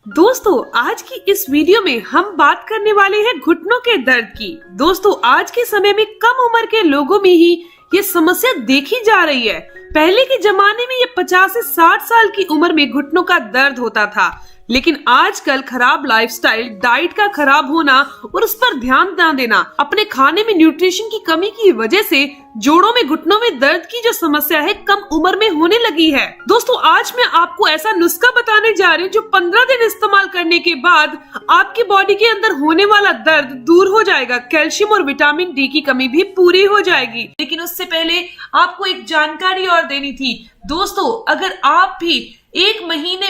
दोस्तों आज की इस वीडियो में हम बात करने वाले हैं घुटनों के दर्द की। दोस्तों आज के समय में कम उम्र के लोगों में ही ये समस्या देखी जा रही है। पहले के जमाने में ये 50 से 60 साल की उम्र में घुटनों का दर्द होता था, लेकिन आजकल खराब लाइफस्टाइल, डाइट का खराब होना और उस पर ध्यान न देना, अपने खाने में न्यूट्रिशन की कमी की वजह से जोड़ों में, घुटनों में दर्द की जो समस्या है कम उम्र में होने लगी है। दोस्तों आज मैं आपको ऐसा नुस्खा बताने जा रही हूँ जो 15 दिन इस्तेमाल करने के बाद आपकी बॉडी के अंदर होने वाला दर्द दूर हो जाएगा। कैल्शियम और विटामिन डी की कमी भी पूरी हो जाएगी। लेकिन उससे पहले आपको एक जानकारी और देनी थी। दोस्तों अगर आप भी एक महीने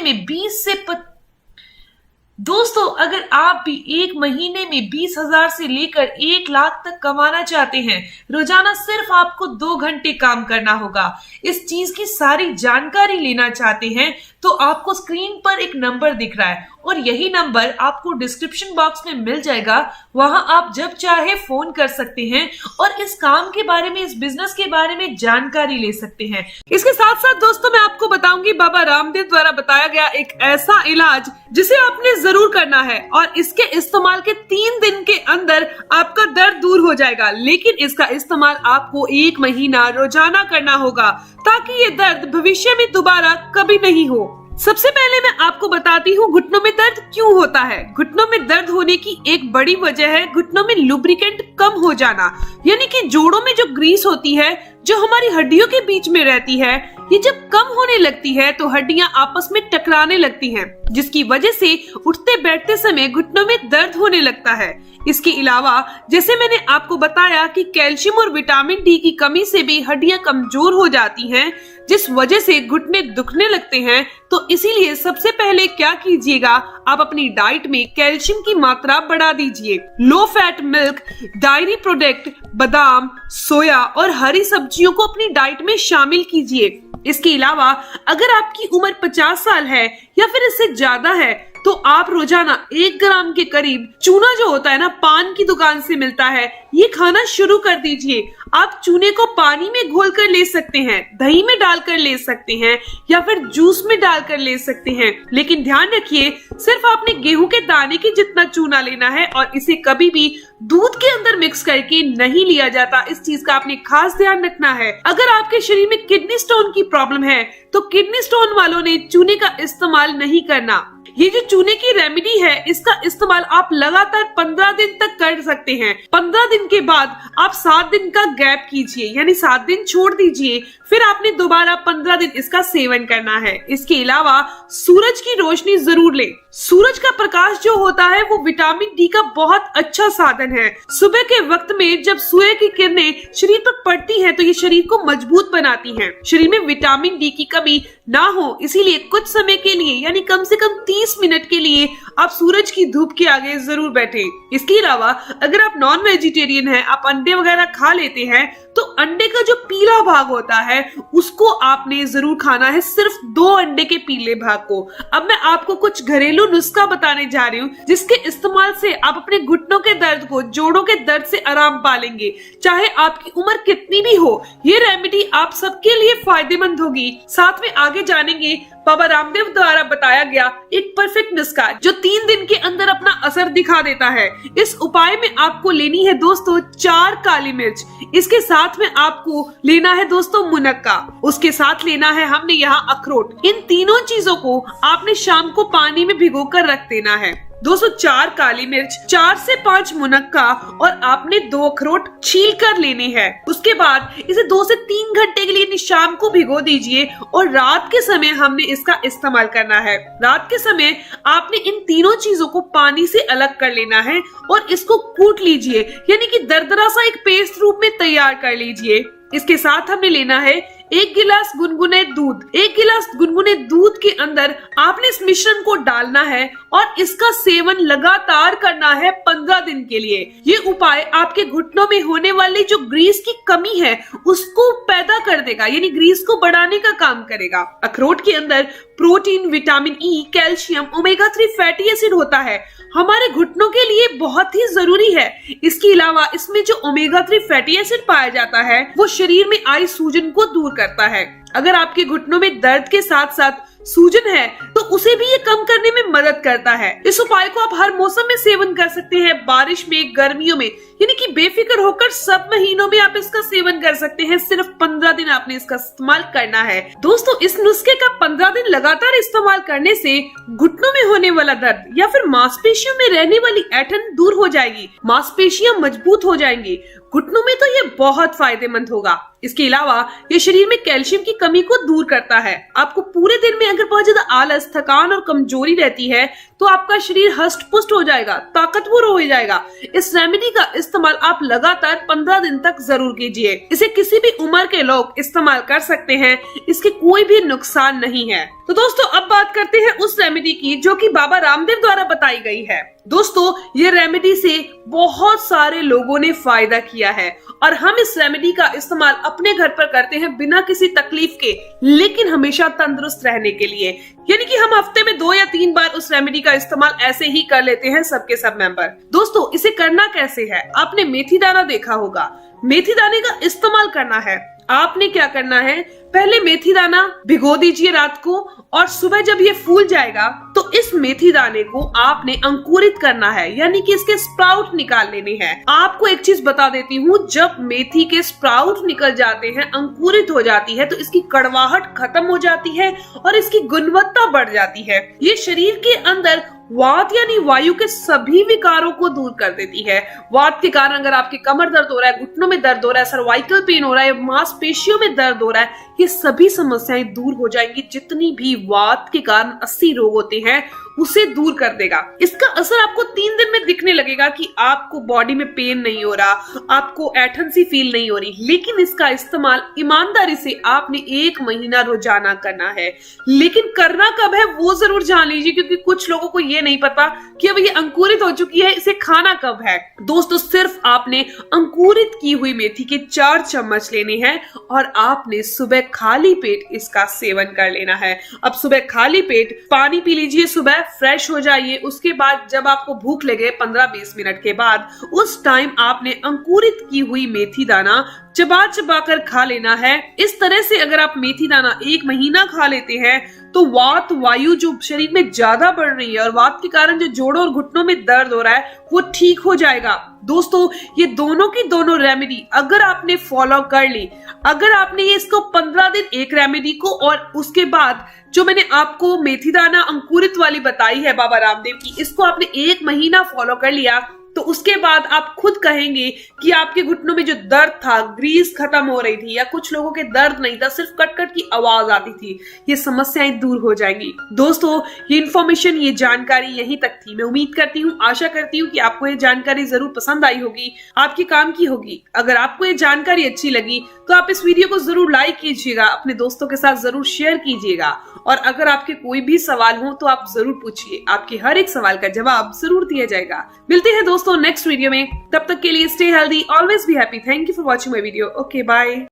में 20,000 से लेकर 1 लाख तक कमाना चाहते हैं, रोजाना सिर्फ आपको 2 घंटे काम करना होगा। इस चीज की सारी जानकारी लेना चाहते हैं तो आपको स्क्रीन पर एक नंबर दिख रहा है और यही नंबर आपको डिस्क्रिप्शन बॉक्स में मिल जाएगा। वहां आप जब चाहे फोन कर सकते हैं और इस काम के बारे में, इस बिजनेस के बारे में जानकारी ले सकते हैं। इसके साथ साथ दोस्तों मैं आपको बताऊंगी बाबा रामदेव द्वारा बताया गया एक ऐसा इलाज जिसे आपने जरूर करना है और इसके इस्तेमाल के 3 दिन के अंदर आपका दर्द दूर हो जाएगा। लेकिन इसका इस्तेमाल आपको 1 महीना रोजाना करना होगा ताकि ये दर्द भविष्य में दोबारा कभी नहीं हो। सबसे पहले मैं आपको बताती हूँ घुटनों में दर्द क्यों होता है। घुटनों में दर्द होने की एक बड़ी वजह है घुटनों में लुब्रिकेंट कम हो जाना, यानी कि जोड़ों में जो ग्रीस होती है जो हमारी हड्डियों के बीच में रहती है, ये जब कम होने लगती है तो हड्डियां आपस में टकराने लगती हैं, जिसकी वजह से उठते बैठते समय घुटनों में दर्द होने लगता है। इसके अलावा जैसे मैंने आपको बताया कि कैल्शियम और विटामिन डी की कमी से भी हड्डियां कमजोर हो जाती हैं, जिस वजह से घुटने दुखने लगते हैं। तो इसीलिए सबसे पहले क्या कीजिएगा, आप अपनी डाइट में कैल्शियम की मात्रा बढ़ा दीजिए। Low fat milk, diary product, बादाम, सोया और हरी सब्जियों को अपनी डाइट में शामिल कीजिए। इसके अलावा अगर आपकी उम्र 50 साल है या फिर इससे ज्यादा है तो आप रोजाना 1 ग्राम के करीब चूना जो होता है ना, पान की दुकान से मिलता है, ये खाना शुरू कर दीजिए। आप चूने को पानी में घोल कर ले सकते हैं, दही में डालकर ले सकते हैं या फिर जूस में डालकर ले सकते हैं। लेकिन ध्यान रखिए सिर्फ आपने गेहूं के दाने की जितना चूना लेना है और इसे कभी भी दूध के अंदर मिक्स करके नहीं लिया जाता। इस चीज का आपने खास ध्यान रखना है। अगर आपके शरीर में किडनी स्टोन की प्रॉब्लम है तो किडनी स्टोन वालों ने चूने का इस्तेमाल नहीं करना। ये जो चूने की रेमेडी है इसका इस्तेमाल आप लगातार 15 दिन तक कर सकते हैं। 15 दिन के बाद आप 7 दिन का गैप कीजिए, यानी 7 दिन छोड़ दीजिए, फिर आपने दोबारा 15 दिन इसका सेवन करना है। इसके अलावा सूरज की रोशनी जरूर लें। सूरज का प्रकाश जो होता है वो विटामिन डी का बहुत अच्छा साधन है। सुबह के वक्त में जब सूर्य की किरणें शरीर पर पड़ती हैं तो ये शरीर को मजबूत बनाती हैं। शरीर में विटामिन डी की कमी ना हो इसीलिए कुछ समय के लिए, यानी कम से कम 30 मिनट के लिए आप सूरज की धूप के आगे जरूर बैठे। इसके अलावा अगर आप नॉन वेजिटेरियन हैं, आप अंडे वगैरह खा लेते हैं, तो अंडे का जो पीला भाग होता है उसको आपने जरूर खाना है, सिर्फ 2 अंडे के पीले भाग को। अब मैं आपको कुछ घरेलू नुस्खा बताने जा रही हूँ जिसके इस्तेमाल से आप अपने घुटनों के दर्द को, जोड़ों के दर्द से आराम पालेंगे, चाहे आपकी उम्र कितनी भी हो। ये रेमेडी आप सबके लिए फायदेमंद होगी। साथ में आगे जानेंगे बाबा रामदेव द्वारा बताया गया एक परफेक्ट नुस्खा जो 3 दिन के अंदर अपना असर दिखा देता है। इस उपाय में आपको लेनी है दोस्तों 4 काली मिर्च, इसके साथ में आपको लेना है दोस्तों मुनक्का, उसके साथ लेना है हमने यहाँ अखरोट। इन तीनों चीजों को आपने शाम को पानी में भिगोकर रख देना है। दोस्तों 4 काली मिर्च, 4 से 5 मुनक्का और आपने 2 अखरोट छील कर लेने हैं। उसके बाद इसे 2 से 3 घंटे के लिए शाम को भिगो दीजिए और रात के समय हमने इसका इस्तेमाल करना है। रात के समय आपने इन तीनों चीजों को पानी से अलग कर लेना है और इसको कूट लीजिए, यानी कि दरदरा सा एक पेस्ट रूप में तैयार कर लीजिए। इसके साथ हमने लेना है 1 गिलास गुनगुने दूध। 1 गिलास गुनगुने दूध के अंदर आपने इस मिश्रण को डालना है और इसका सेवन लगातार करना है 15 दिन के लिए। ये उपाय आपके घुटनों में होने वाली जो ग्रीस की कमी है उसको पैदा कर देगा, यानी ग्रीस को बढ़ाने का काम करेगा। अखरोट के अंदर protein, vitamin E, calcium, omega 3 fatty acid होता है, हमारे घुटनों के लिए बहुत ही जरूरी है। इसके अलावा इसमें जो ओमेगा 3 फैटी एसिड पाया जाता है वो शरीर में आई सूजन को दूर करता है। अगर आपके घुटनों में दर्द के साथ साथ सूजन है तो उसे भी ये कम करने में मदद करता है। इस उपाय को आप हर मौसम में सेवन कर सकते हैं, बारिश में, गर्मियों में, यानी कि बेफिक्र होकर सब महीनों में आप इसका सेवन कर सकते हैं। सिर्फ 15 दिन आपने इसका इस्तेमाल करना है। दोस्तों, इस नुस्खे का 15 दिन लगातार इस्तेमाल करने से घुटनों में होने वाला दर्द या फिर मांसपेशियों में रहने वाली ऐंठन दूर हो जाएगी, मांसपेशियां मजबूत हो जाएंगी। घुटनों में तो ये बहुत फायदेमंद होगा। इसके अलावा ये शरीर में कैल्शियम की कमी को दूर करता है। आपको पूरे दिन में अगर बहुत ज्यादा आलस, थकान और कमजोरी रहती है तो आपका शरीर हष्ट पुष्ट हो जाएगा, ताकतवर हो जाएगा। इस रेमेडी का इस्तेमाल आप लगातार 15 दिन तक जरूर कीजिए। इसे किसी भी उम्र के लोग इस्तेमाल कर सकते हैं, इसके कोई भी नुकसान नहीं है। तो दोस्तों, अब बात करते हैं उस रेमेडी की जो कि बाबा रामदेव द्वारा बताई गई है। दोस्तों, ये रेमेडी से बहुत सारे लोगों ने फायदा किया है और हम इस रेमेडी का इस्तेमाल अपने घर पर करते हैं बिना किसी तकलीफ के, लेकिन हमेशा तंदुरुस्त रहने के लिए। यानी कि हम हफ्ते में 2 या 3 बार उस रेमेडी का इस्तेमाल ऐसे ही कर लेते हैं सबके सब मेंबर। दोस्तों, इसे करना कैसे है? आपने मेथी दाना देखा होगा, मेथी दाने का इस्तेमाल करना है। आपने क्या करना है, पहले मेथी दाना भिगो दीजिए रात को और सुबह जब ये फूल जाएगा तो इस मेथी दाने को आपने अंकुरित करना है, यानी कि इसके स्प्राउट निकाल लेने हैं। आपको एक चीज बता देती हूँ, जब मेथी के स्प्राउट निकल जाते हैं, अंकुरित हो जाती है, तो इसकी कड़वाहट खत्म हो जाती है और इसकी गुणवत्ता बढ़ जाती है। ये शरीर के अंदर वात यानी वायु के सभी विकारों को दूर कर देती है। वात के कारण अगर आपके कमर दर्द हो रहा है, घुटनों में दर्द हो रहा है, सर्वाइकल पेन हो रहा है, मांसपेशियों में दर्द हो रहा है, ये सभी समस्याएं दूर हो जाएंगी। जितनी भी वात के कारण 80 रोग होते हैं उसे दूर कर देगा। इसका असर आपको 3 दिन में दिखने लगेगा कि आपको बॉडी में पेन नहीं हो रहा, आपको ऐंठन सी फील नहीं हो रही। लेकिन इसका इस्तेमाल ईमानदारी से आपने 1 महीना रोजाना करना है। लेकिन करना कब है वो जरूर जान लीजिए, क्योंकि कुछ लोगों को ये नहीं पता कि अब ये अंकुरित हो चुकी है, इसे खाना कब है। दोस्तों, सिर्फ आपने अंकुरित की हुई मेथी के 4 चम्मच लेने हैं और आपने सुबह खाली पेट इसका सेवन कर लेना है। अब सुबह खाली पेट पानी पी लीजिए, सुबह फ्रेश हो जाइए। उसके बाद जब आपको भूख लगे 15-20 मिनट के बाद, उस टाइम आपने अंकुरित की हुई मेथी दाना चबा चबा कर खा लेना है। इस तरह से अगर आप मेथी दाना 1 महीना खा लेते हैं तो वात वायु जो शरीर में ज्यादा बढ़ रही है और वात के कारण जो जोड़ों और घुटनों में दर्द हो रहा है वो ठीक हो जाएगा। दोस्तों, ये दोनों की दोनों रेमेडी अगर आपने फॉलो कर ली, अगर आपने ये इसको 15 दिन एक रेमेडी को और उसके बाद जो मैंने आपको मेथी दाना अंकुरित वाली बताई है बाबा रामदेव की, इसको आपने 1 महीना फॉलो कर लिया तो उसके बाद आप खुद कहेंगे कि आपके घुटनों में जो दर्द था, ग्रीस खत्म हो रही थी, या कुछ लोगों के दर्द नहीं था, सिर्फ कट-कट की आवाज आती थी, ये समस्याएं दूर हो जाएंगी। दोस्तों, ये इन्फॉर्मेशन, ये जानकारी यहीं तक थी। मैं उम्मीद करती हूँ, आशा करती हूँ कि आपको ये जानकारी जरूर पसंद आई होगी, आपके काम की होगी। अगर आपको ये जानकारी अच्छी लगी तो आप इस वीडियो को जरूर लाइक कीजिएगा, अपने दोस्तों के साथ जरूर शेयर कीजिएगा और अगर आपके कोई भी सवाल हो तो आप जरूर पूछिए, आपके हर एक सवाल का जवाब जरूर दिया जाएगा। मिलते हैं दोस्तों नेक्स्ट वीडियो में, तब तक के लिए stay healthy, always be happy. Thank you for watching my video. Okay, bye.